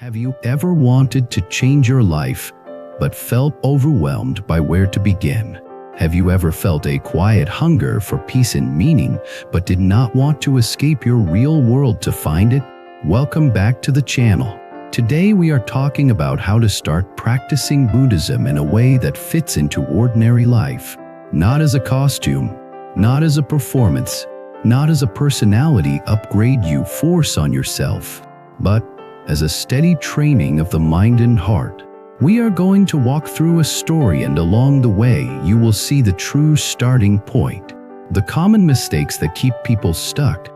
Have you ever wanted to change your life, but felt overwhelmed by where to begin? Have you ever felt a quiet hunger for peace and meaning, but did not want to escape your real world to find it? Welcome back to the channel. Today we are talking about how to start practicing Buddhism in a way that fits into ordinary life. Not as a costume, not as a performance, not as a personality upgrade you force on yourself, but as a steady training of the mind and heart. We are going to walk through a story, and along the way you will see the true starting point, the common mistakes that keep people stuck,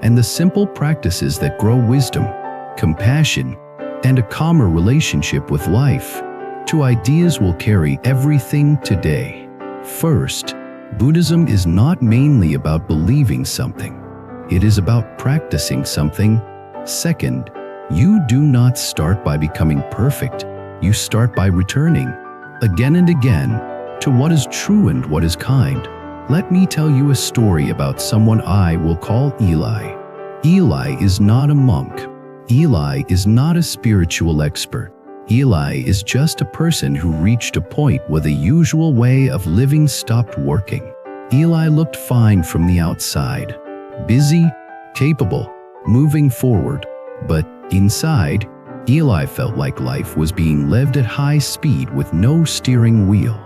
and the simple practices that grow wisdom, compassion, and a calmer relationship with life. Two ideas will carry everything today. First, Buddhism is not mainly about believing something. It is about practicing something. Second, you do not start by becoming perfect. You start by returning, again and again, to what is true and what is kind. Let me tell you a story about someone I will call Eli. Eli is not a monk. Eli is not a spiritual expert. Eli is just a person who reached a point where the usual way of living stopped working. Eli looked fine from the outside, busy, capable, moving forward, but inside, Eli felt like life was being lived at high speed with no steering wheel.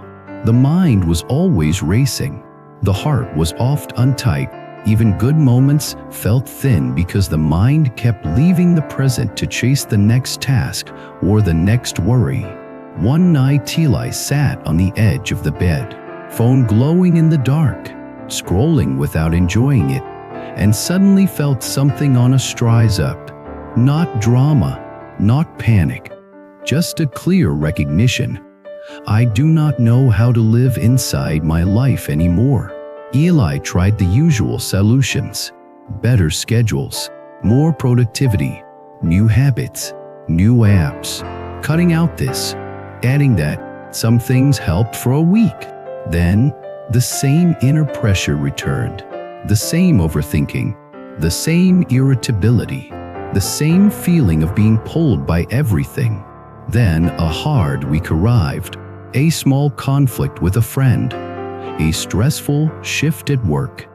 The mind was always racing. The heart was oft untight. Even good moments felt thin because the mind kept leaving the present to chase the next task or the next worry. One night Eli sat on the edge of the bed, phone glowing in the dark, scrolling without enjoying it, and suddenly felt something on us rise up. Not drama, not panic, just a clear recognition. I do not know how to live inside my life anymore. Eli tried the usual solutions: better schedules, more productivity, new habits, new apps, cutting out this, adding that. Some things helped for a week. Then, the same inner pressure returned, the same overthinking, the same irritability, the same feeling of being pulled by everything. Then a hard week arrived, a small conflict with a friend, a stressful shift at work,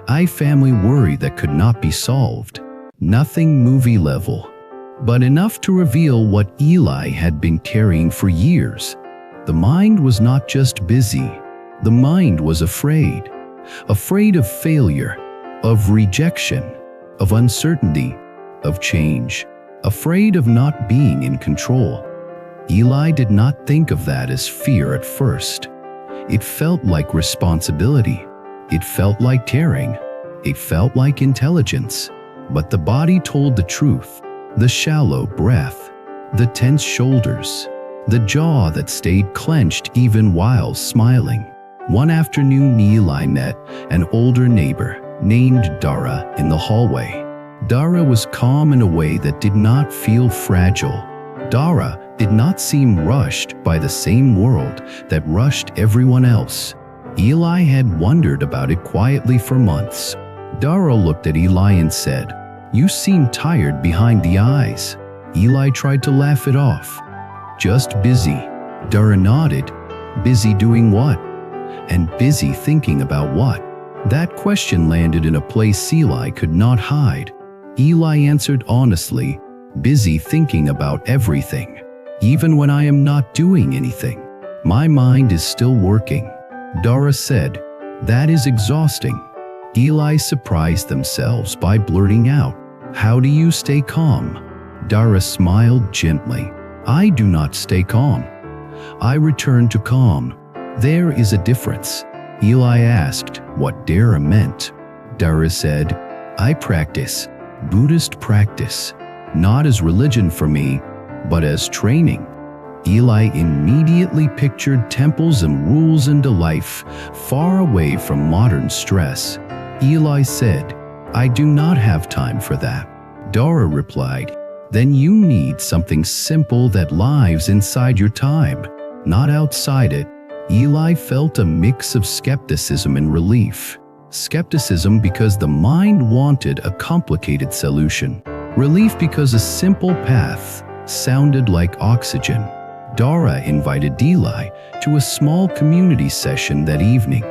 a family worry that could not be solved. Nothing movie level, but enough to reveal what Eli had been carrying for years. The mind was not just busy, the mind was afraid. Afraid of failure, of rejection, of uncertainty, of change, afraid of not being in control. Eli did not think of that as fear at first. It felt like responsibility. It felt like caring. It felt like intelligence. But the body told the truth. The shallow breath, the tense shoulders, the jaw that stayed clenched even while smiling. One afternoon, Eli met an older neighbor named Dara in the hallway. Dara was calm in a way that did not feel fragile. Dara did not seem rushed by the same world that rushed everyone else. Eli had wondered about it quietly for months. Dara looked at Eli and said, "You seem tired behind the eyes." Eli tried to laugh it off. "Just busy." Dara nodded. "Busy doing what?" And busy thinking about what? That question landed in a place Eli could not hide. Eli answered honestly, "Busy thinking about everything. Even when I am not doing anything, my mind is still working." Dara said, "That is exhausting." Eli surprised themselves by blurting out, "How do you stay calm?" Dara smiled gently. "I do not stay calm. I return to calm." "There is a difference." Eli asked what Dara meant. Dara said, "I practice Buddhist practice, not as religion for me, but as training." Eli immediately pictured temples and rules and a life far away from modern stress. Eli said, "I do not have time for that." Dara replied, "Then you need something simple that lives inside your time, not outside it." Eli felt a mix of skepticism and relief. Skepticism because the mind wanted a complicated solution. Relief because a simple path, sounded like oxygen. Dara invited Eli to a small community session that evening.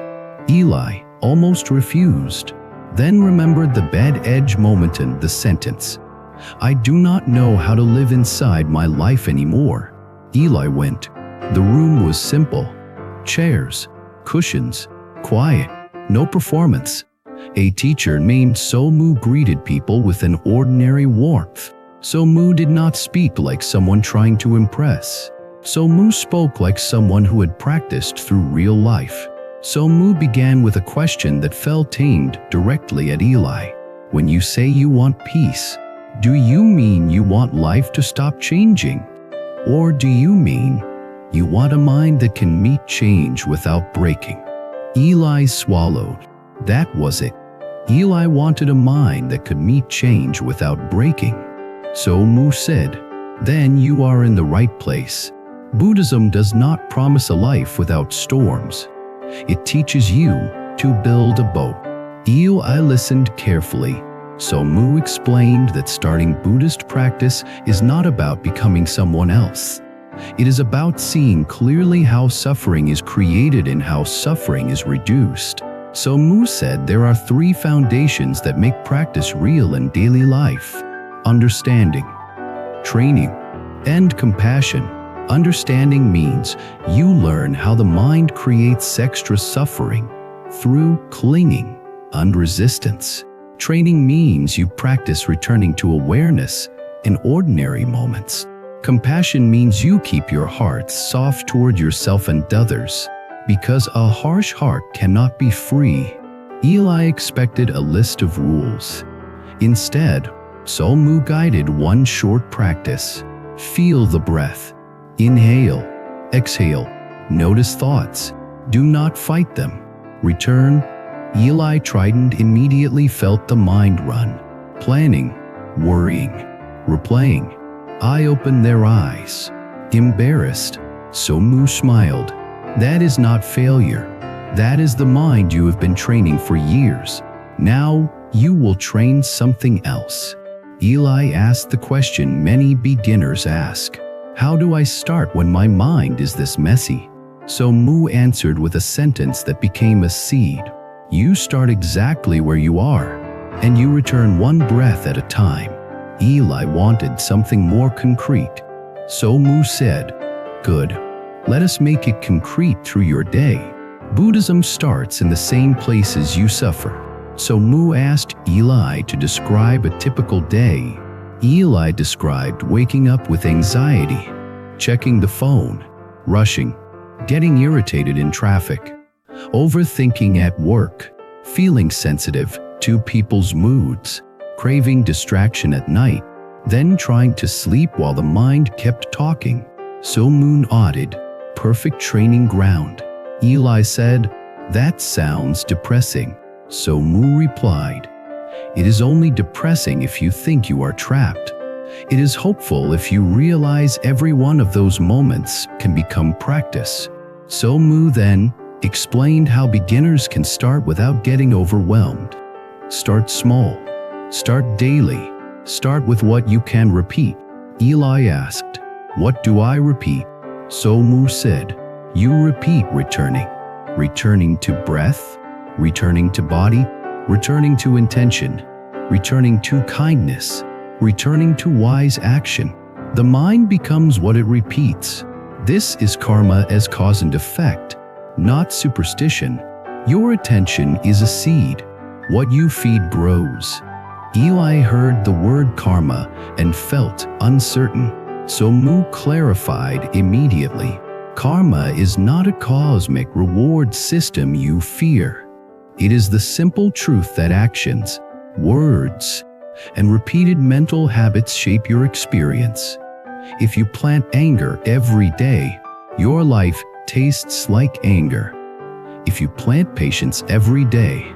Eli almost refused, then remembered the bed-edge moment in the sentence. "I do not know how to live inside my life anymore." Eli went. The room was simple. Chairs, cushions, quiet, no performance. A teacher named Somu greeted people with an ordinary warmth. Somu did not speak like someone trying to impress. Somu spoke like someone who had practiced through real life. Somu began with a question that felt aimed directly at Eli. "When you say you want peace, do you mean you want life to stop changing? Or do you mean you want a mind that can meet change without breaking?" Eli swallowed. That was it. Eli wanted a mind that could meet change without breaking. So Mu said, "Then you are in the right place. Buddhism does not promise a life without storms. It teaches you to build a boat." Eli listened carefully. So Mu explained that starting Buddhist practice is not about becoming someone else. It is about seeing clearly how suffering is created and how suffering is reduced. So Mu said there are 3 foundations that make practice real in daily life: understanding, training, and compassion. Understanding means you learn how the mind creates extra suffering through clinging and resistance. Training means you practice returning to awareness in ordinary moments. Compassion means you keep your heart soft toward yourself and others, because a harsh heart cannot be free. Eli expected a list of rules. Instead, Somu guided one short practice. Feel the breath. Inhale, exhale, notice thoughts. Do not fight them. Return. Eli tried and immediately felt the mind run. Planning, worrying, replaying. I opened their eyes. Embarrassed, Somu smiled. That is not failure. That is the mind you have been training for years. Now you will train something else. Eli asked the question many beginners ask. How do I start when my mind is this messy? So Mu answered with a sentence that became a seed. You start exactly where you are, and you return one breath at a time. Eli wanted something more concrete. So Mu said, "Good. Let us make it concrete through your day." Buddhism starts in the same places you suffer. So Mu asked Eli to describe a typical day. Eli described waking up with anxiety, checking the phone, rushing, getting irritated in traffic, overthinking at work, feeling sensitive to people's moods, craving distraction at night, then trying to sleep while the mind kept talking. So Mu nodded. Perfect training ground. Eli said, "That sounds depressing." So Mu replied, "It is only depressing if you think you are trapped. It is hopeful if you realize every one of those moments can become practice." So Mu then explained how beginners can start without getting overwhelmed. Start small. Start daily. Start with what you can repeat. Eli asked, "What do I repeat?" So Mu said, "You repeat returning. Returning to breath, returning to body, returning to intention, returning to kindness, returning to wise action." The mind becomes what it repeats. This is karma as cause and effect, not superstition. Your attention is a seed. What you feed grows. Eli heard the word karma and felt uncertain. So Mu clarified immediately. Karma is not a cosmic reward system you fear. It is the simple truth that actions, words, and repeated mental habits shape your experience. If you plant anger every day, your life tastes like anger. If you plant patience every day,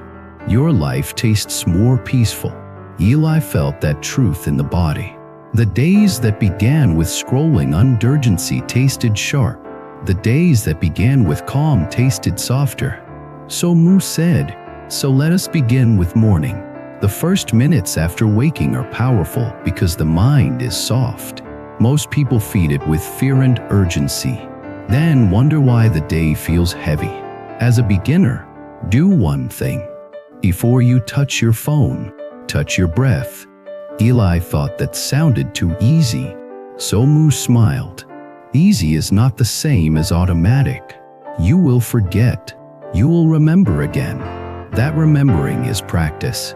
your life tastes more peaceful. Eli felt that truth in the body. The days that began with scrolling and urgency tasted sharp. The days that began with calm tasted softer. So Mu said, "So let us begin with morning. The first minutes after waking are powerful because the mind is soft. Most people feed it with fear and urgency, then wonder why the day feels heavy. As a beginner, do one thing. Before you touch your phone, touch your breath. Eli thought that sounded too easy, so Mu smiled. Easy is not the same as automatic. You will forget. You will remember again. That remembering is practice.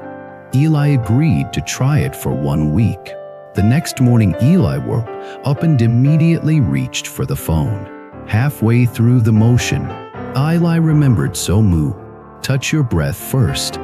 Eli agreed to try it for 1 week. The next morning, Eli woke up and immediately reached for the phone. Halfway through the motion, Eli remembered Mu. Touch your breath first.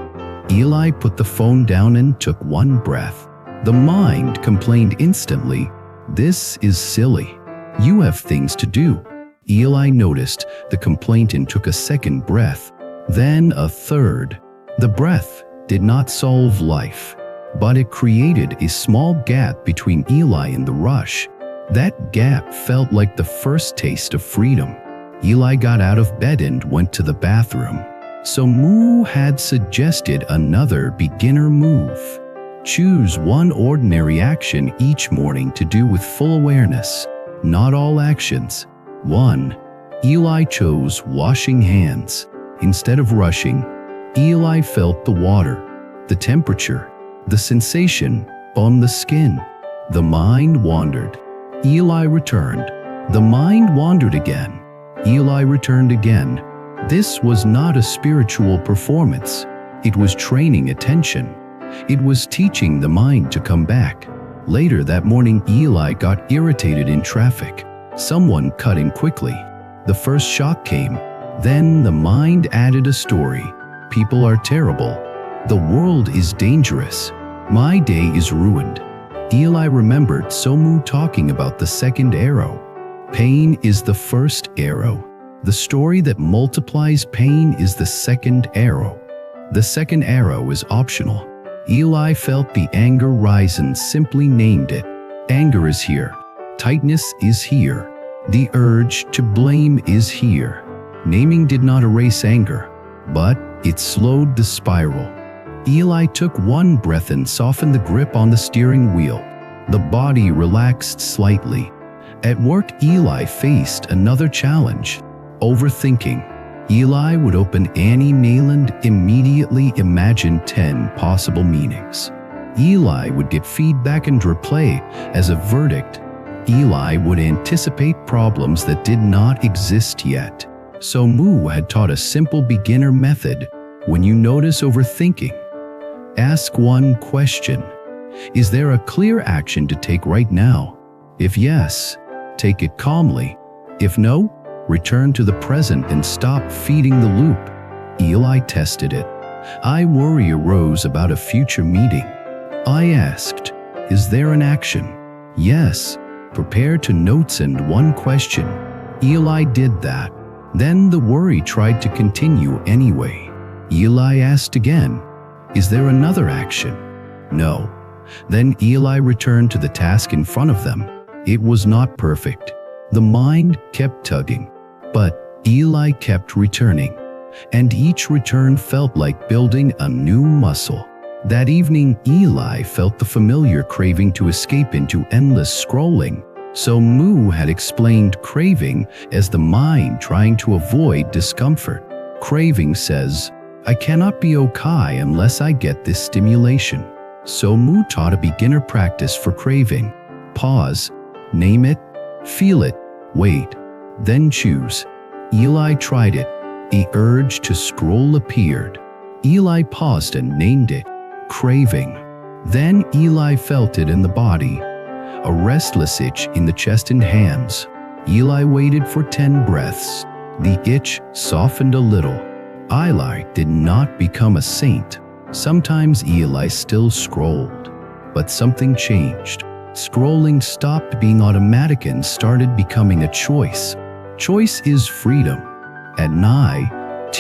Eli put the phone down and took 1 breath. The mind complained instantly, "This is silly. You have things to do." Eli noticed the complaint and took a 2nd breath, then a 3rd. The breath did not solve life, but it created a small gap between Eli and the rush. That gap felt like the first taste of freedom. Eli got out of bed and went to the bathroom. So Mu had suggested another beginner move. Choose 1 ordinary action each morning to do with full awareness. Not all actions. 1. Eli chose washing hands. Instead of rushing, Eli felt the water, the temperature, the sensation on the skin. The mind wandered. Eli returned. The mind wandered again. Eli returned again. This was not a spiritual performance. It was training attention. It was teaching the mind to come back. Later that morning, Eli got irritated in traffic. Someone cut in quickly. The first shock came. Then the mind added a story. People are terrible. The world is dangerous. My day is ruined. Eli remembered Mu talking about the 2nd arrow. Pain is the first arrow. The story that multiplies pain is the 2nd arrow. The 2nd arrow is optional. Eli felt the anger rise and simply named it. Anger is here. Tightness is here. The urge to blame is here. Naming did not erase anger, but it slowed the spiral. Eli took 1 breath and softened the grip on the steering wheel. The body relaxed slightly. At work, Eli faced another challenge. Overthinking. Eli would open Annie Mail and immediately imagine 10 possible meanings. Eli would get feedback and replay as a verdict. Eli would anticipate problems that did not exist yet. So Mu had taught a simple beginner method. When you notice overthinking, ask 1 question. Is there a clear action to take right now? If yes, take it calmly. If no, return to the present and stop feeding the loop. Eli tested it. I worry arose about a future meeting. I asked, is there an action? Yes. Prepare to notes and 1 question. Eli did that. Then the worry tried to continue anyway. Eli asked again, is there another action? No. Then Eli returned to the task in front of them. It was not perfect. The mind kept tugging, but Eli kept returning, and each return felt like building a new muscle. That evening, Eli felt the familiar craving to escape into endless scrolling. So Mu had explained craving as the mind trying to avoid discomfort. Craving says, I cannot be okay unless I get this stimulation. So Mu taught a beginner practice for craving. Pause, name it, feel it, wait, then choose. Eli tried it. The urge to scroll appeared. Eli paused and named it, craving. Then Eli felt it in the body, a restless itch in the chest and hands. Eli waited for 10 breaths. The itch softened a little. Eli did not become a saint. Sometimes Eli still scrolled, but something changed. Scrolling stopped being automatic and started becoming a choice. Choice is freedom. At night,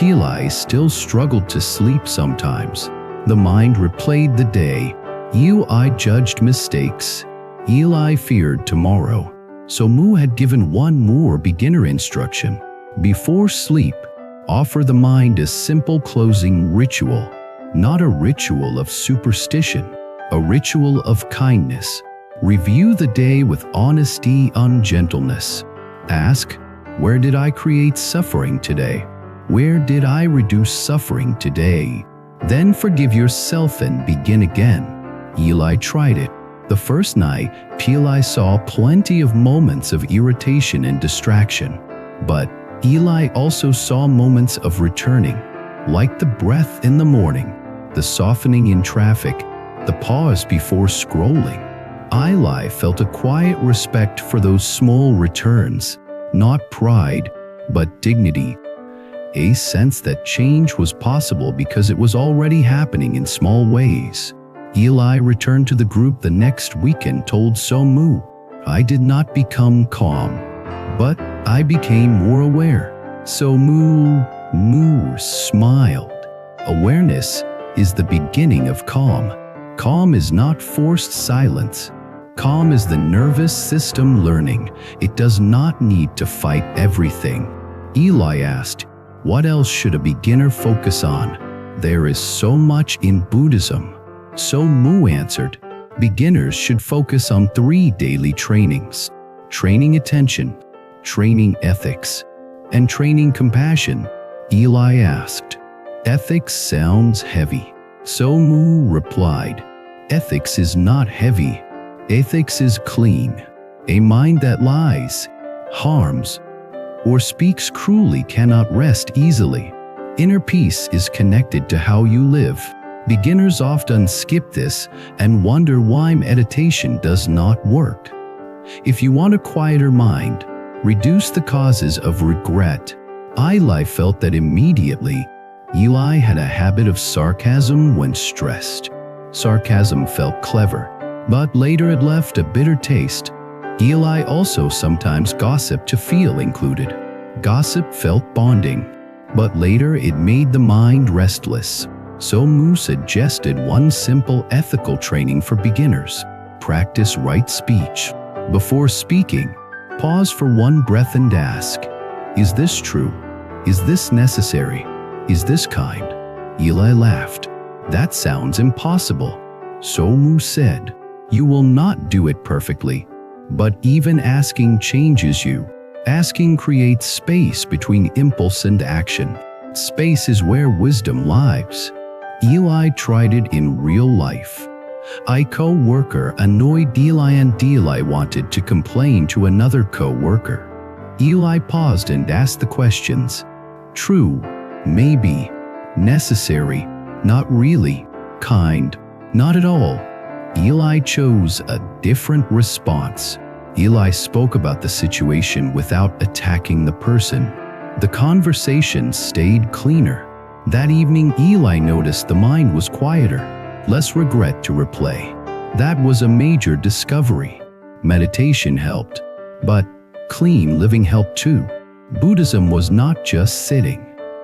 Eli still struggled to sleep sometimes. The mind replayed the day. Eli judged mistakes. Eli feared tomorrow. So Mu had given 1 more beginner instruction. Before sleep, offer the mind a simple closing ritual. Not a ritual of superstition, a ritual of kindness. Review the day with honesty and gentleness. Ask, where did I create suffering today? Where did I reduce suffering today? Then forgive yourself and begin again. Eli tried it. The first night, Eli saw plenty of moments of irritation and distraction. But Eli also saw moments of returning, like the breath in the morning, the softening in traffic, the pause before scrolling. Eli felt a quiet respect for those small returns, not pride, but dignity. A sense that change was possible because it was already happening in small ways. Eli returned to the group the next week and told Somu, "I did not become calm, but I became more aware." Somu smiled. Awareness is the beginning of calm. Calm is not forced silence. Calm is the nervous system learning. It does not need to fight everything. Eli asked, "What else should a beginner focus on?" "There is so much in Buddhism." So Mu answered, "Beginners should focus on 3 daily trainings: training attention, training ethics, and training compassion." Eli asked, "Ethics sounds heavy." So Mu replied, "Ethics is not heavy. Ethics is clean. A mind that lies, harms, or speaks cruelly cannot rest easily. Inner peace is connected to how you live." Beginners often skip this and wonder why meditation does not work. If you want a quieter mind, reduce the causes of regret. Eli felt that immediately. Eli had a habit of sarcasm when stressed. Sarcasm felt clever, but later it left a bitter taste. Eli also sometimes gossiped to feel included. Gossip felt bonding, but later it made the mind restless. So Mu suggested one simple ethical training for beginners. Practice right speech. Before speaking, pause for 1 breath and ask, "Is this true? Is this necessary? Is this kind?" Eli laughed. "That sounds impossible." So Mu said, "You will not do it perfectly, but even asking changes you. Asking creates space between impulse and action. Space is where wisdom lies." Eli tried it in real life. A co-worker annoyed Eli and Eli wanted to complain to another co-worker. Eli paused and asked the questions: true, maybe, necessary, not really, kind, not at all. Eli chose a different response. Eli spoke about the situation without attacking the person. The conversation stayed cleaner. That evening, Eli noticed the mind was quieter, less regret to replay. That was a major discovery. Meditation helped, but clean living helped too. Buddhism was not just sitting.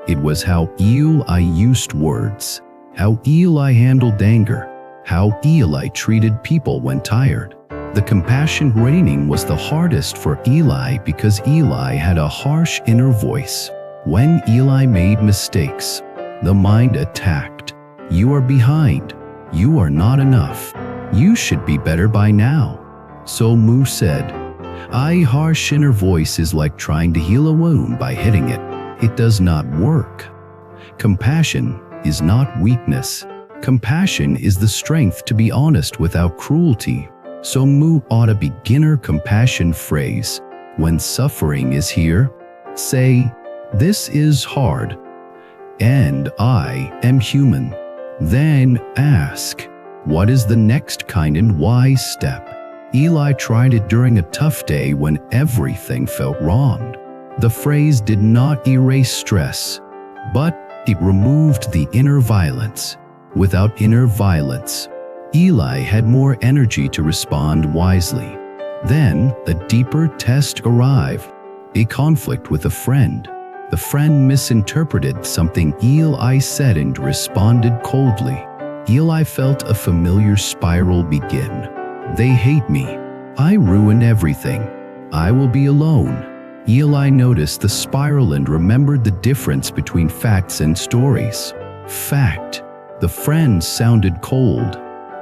It was how Eli used words, how Eli handled anger, how Eli treated people when tired. The compassion training was the hardest for Eli because Eli had a harsh inner voice. When Eli made mistakes, the mind attacked. You are behind. You are not enough. You should be better by now. So Mu said, "A harsh inner voice is like trying to heal a wound by hitting it. It does not work." Compassion is not weakness. Compassion is the strength to be honest without cruelty. So Mu ought a beginner compassion phrase. When suffering is here, say, "This is hard, and I am human." Then ask, what is the next kind and wise step? Eli tried it during a tough day when everything felt wrong. The phrase did not erase stress, but it removed the inner violence. Without inner violence, Eli had more energy to respond wisely. Then a deeper test arrived, a conflict with a friend. The friend misinterpreted something Eli said and responded coldly. Eli felt a familiar spiral begin. They hate me. I ruined everything. I will be alone. Eli noticed the spiral and remembered the difference between facts and stories. Fact: the friend sounded cold.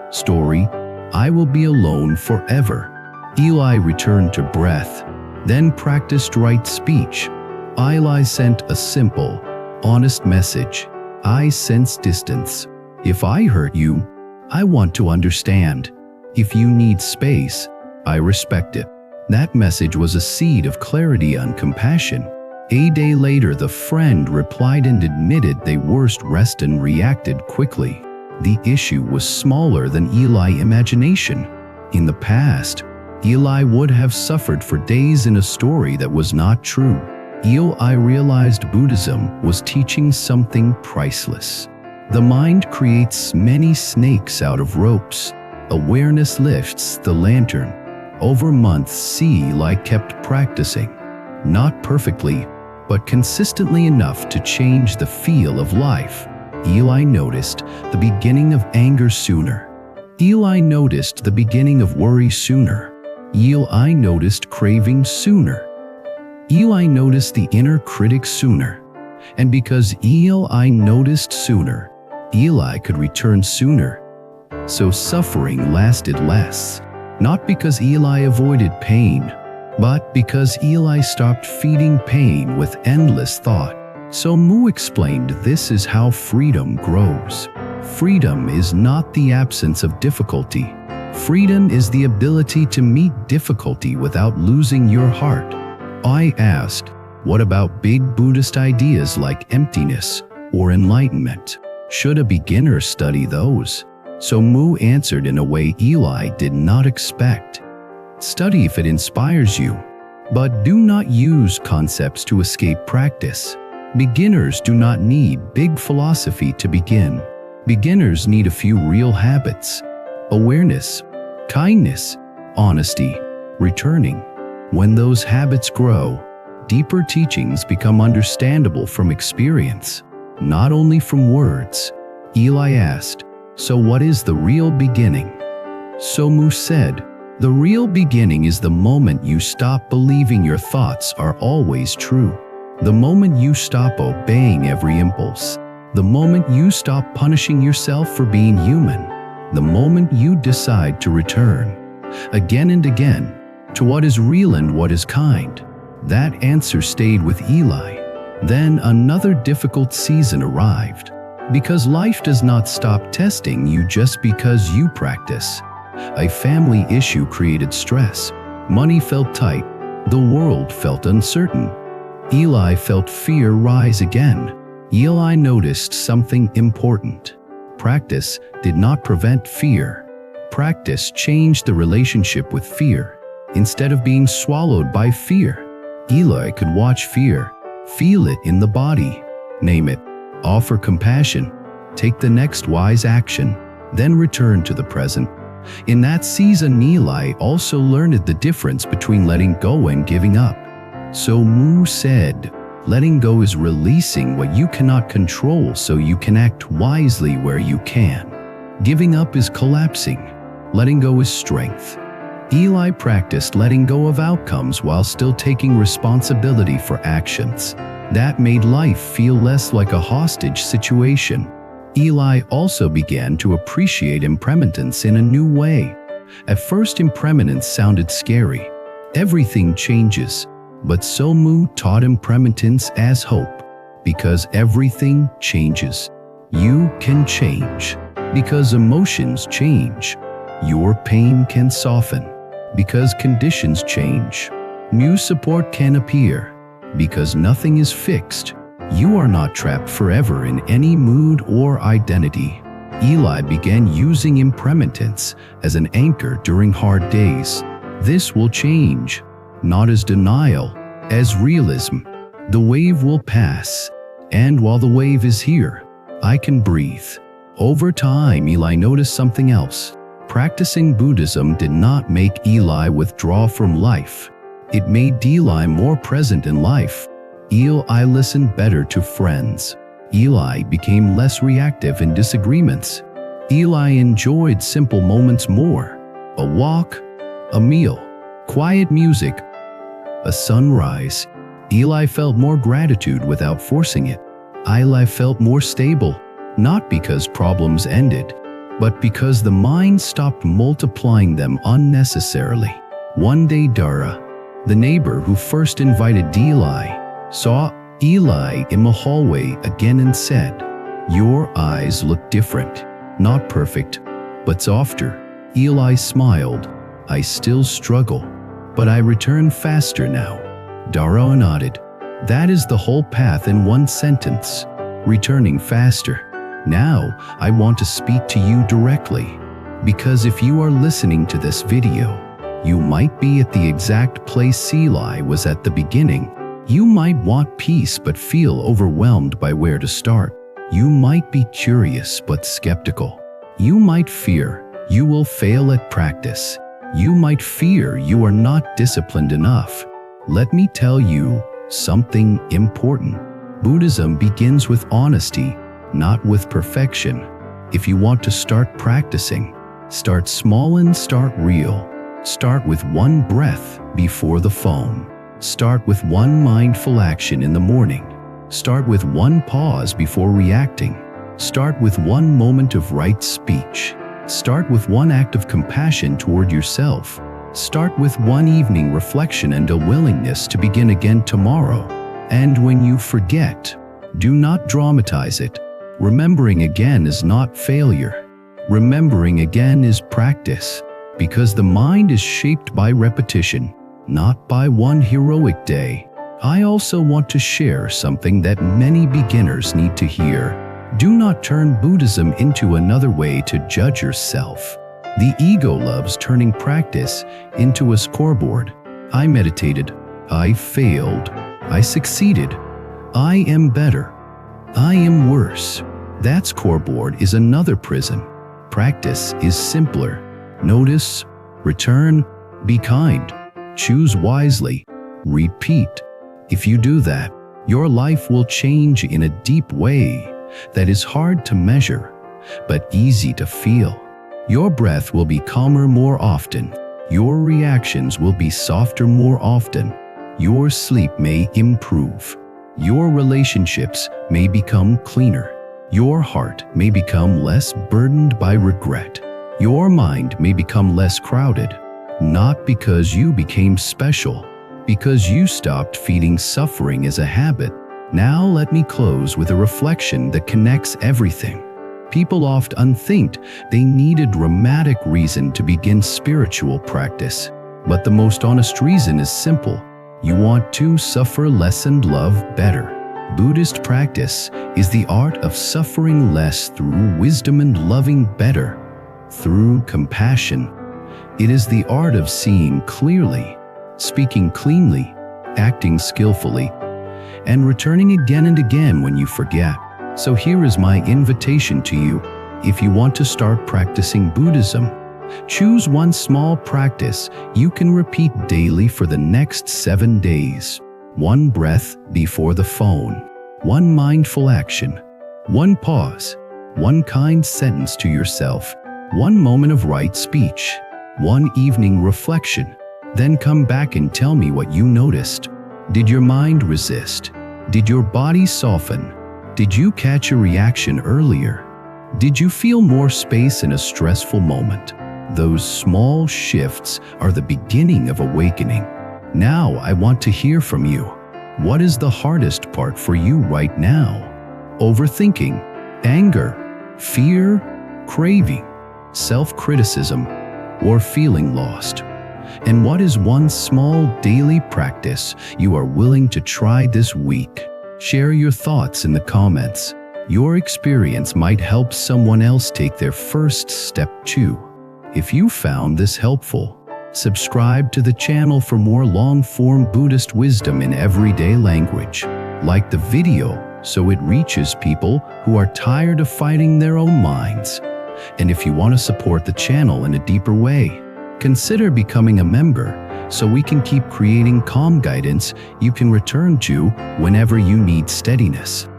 Story: I will be alone forever. Eli returned to breath, then practiced right speech. Eli sent a simple, honest message. I sense distance. If I hurt you, I want to understand. If you need space, I respect it. That message was a seed of clarity and compassion. A day later, the friend replied and admitted they were stressed and reacted quickly. The issue was smaller than Eli's imagination. In the past, Eli would have suffered for days in a story that was not true. Eli realized Buddhism was teaching something priceless. The mind creates many snakes out of ropes. Awareness lifts the lantern. Over months, Eli kept practicing. Not perfectly, but consistently enough to change the feel of life. Eli noticed the beginning of anger sooner. Eli noticed the beginning of worry sooner. Eli noticed craving sooner. Eli noticed the inner critic sooner. And because Eli noticed sooner, Eli could return sooner. So suffering lasted less. Not because Eli avoided pain, but because Eli stopped feeding pain with endless thought. So Mu explained this is how freedom grows. Freedom is not the absence of difficulty. Freedom is the ability to meet difficulty without losing your heart. I asked, what about big Buddhist ideas like emptiness or enlightenment? Should a beginner study those? So Mu answered in a way Eli did not expect. Study if it inspires you, but do not use concepts to escape practice. Beginners do not need big philosophy to begin. Beginners need a few real habits: awareness, kindness, honesty, returning. When those habits grow, deeper teachings become understandable from experience, not only from words. Eli asked, so what is the real beginning? So Mu said, the real beginning is the moment you stop believing your thoughts are always true. The moment you stop obeying every impulse. The moment you stop punishing yourself for being human. The moment you decide to return, again and again, to what is real and what is kind. That answer stayed with Eli. Then another difficult season arrived. Because life does not stop testing you just because you practice. A family issue created stress. Money felt tight. The world felt uncertain. Eli felt fear rise again. Eli noticed something important. Practice did not prevent fear. Practice changed the relationship with fear. Instead of being swallowed by fear, Eli could watch fear, feel it in the body, name it, offer compassion, take the next wise action, then return to the present. In that season, Eli also learned the difference between letting go and giving up. So Mu said, letting go is releasing what you cannot control so you can act wisely where you can. Giving up is collapsing. Letting go is strength. Eli practiced letting go of outcomes while still taking responsibility for actions. That made life feel less like a hostage situation. Eli also began to appreciate impermanence in a new way. At first, impermanence sounded scary. Everything changes. But so Mu taught impermanence as hope. Because everything changes, you can change. Because emotions change, your pain can soften. Because conditions change, new support can appear. Because nothing is fixed, you are not trapped forever in any mood or identity. Eli began using impermanence as an anchor during hard days. This will change, not as denial, as realism. The wave will pass, and while the wave is here, I can breathe. Over time, Eli noticed something else. Practicing Buddhism did not make Eli withdraw from life. It made Eli more present in life. Eli listened better to friends. Eli became less reactive in disagreements. Eli enjoyed simple moments more. A walk, a meal, quiet music, a sunrise. Eli felt more gratitude without forcing it. Eli felt more stable, not because problems ended, but because the mind stopped multiplying them unnecessarily. One day Dara, the neighbor who first invited Eli, saw Eli in the hallway again and said, "Your eyes look different, not perfect, but softer." Eli smiled. "I still struggle, but I return faster now." Dara nodded. That is the whole path in one sentence. Returning faster. Now, I want to speak to you directly, because if you are listening to this video, you might be at the exact place Eli was at the beginning. You might want peace but feel overwhelmed by where to start. You might be curious but skeptical. You might fear you will fail at practice. You might fear you are not disciplined enough. Let me tell you something important. Buddhism begins with honesty, not with perfection. If you want to start practicing, start small and start real. Start with one breath before the phone. Start with one mindful action in the morning. Start with one pause before reacting. Start with one moment of right speech. Start with one act of compassion toward yourself. Start with one evening reflection and a willingness to begin again tomorrow. And when you forget, do not dramatize it. Remembering again is not failure. Remembering again is practice, because the mind is shaped by repetition, not by one heroic day. I also want to share something that many beginners need to hear. Do not turn Buddhism into another way to judge yourself. The ego loves turning practice into a scoreboard. I meditated. I failed. I succeeded. I am better. I am worse. That scoreboard is another prison. Practice is simpler. Notice, return, be kind, choose wisely, repeat. If you do that, your life will change in a deep way that is hard to measure, but easy to feel. Your breath will be calmer more often. Your reactions will be softer more often. Your sleep may improve. Your relationships may become cleaner. Your heart may become less burdened by regret. Your mind may become less crowded, not because you became special, because you stopped feeding suffering as a habit. Now let me close with a reflection that connects everything. People often think they need a dramatic reason to begin spiritual practice, but the most honest reason is simple. You want to suffer less and love better. Buddhist practice is the art of suffering less through wisdom and loving better through compassion. It is the art of seeing clearly, speaking cleanly, acting skillfully, and returning again and again when you forget. So here is my invitation to you. If you want to start practicing Buddhism, choose one small practice you can repeat daily for the next 7 days. One breath before the phone, one mindful action, one pause, one kind sentence to yourself, one moment of right speech, one evening reflection. Then come back and tell me what you noticed. Did your mind resist? Did your body soften? Did you catch a reaction earlier? Did you feel more space in a stressful moment? Those small shifts are the beginning of awakening. Now I want to hear from you. What is the hardest part for you right now? Overthinking, anger, fear, craving, self-criticism, or feeling lost? And what is one small daily practice you are willing to try this week? Share your thoughts in the comments. Your experience might help someone else take their first step too. If you found this helpful, subscribe to the channel for more long-form Buddhist wisdom in everyday language. Like the video so it reaches people who are tired of fighting their own minds. And if you want to support the channel in a deeper way, consider becoming a member so we can keep creating calm guidance you can return to whenever you need steadiness.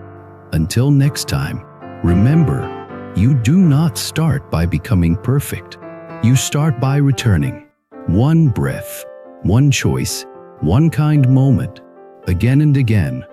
Until next time, remember, you do not start by becoming perfect. You start by returning. One breath, one choice, one kind moment, again and again.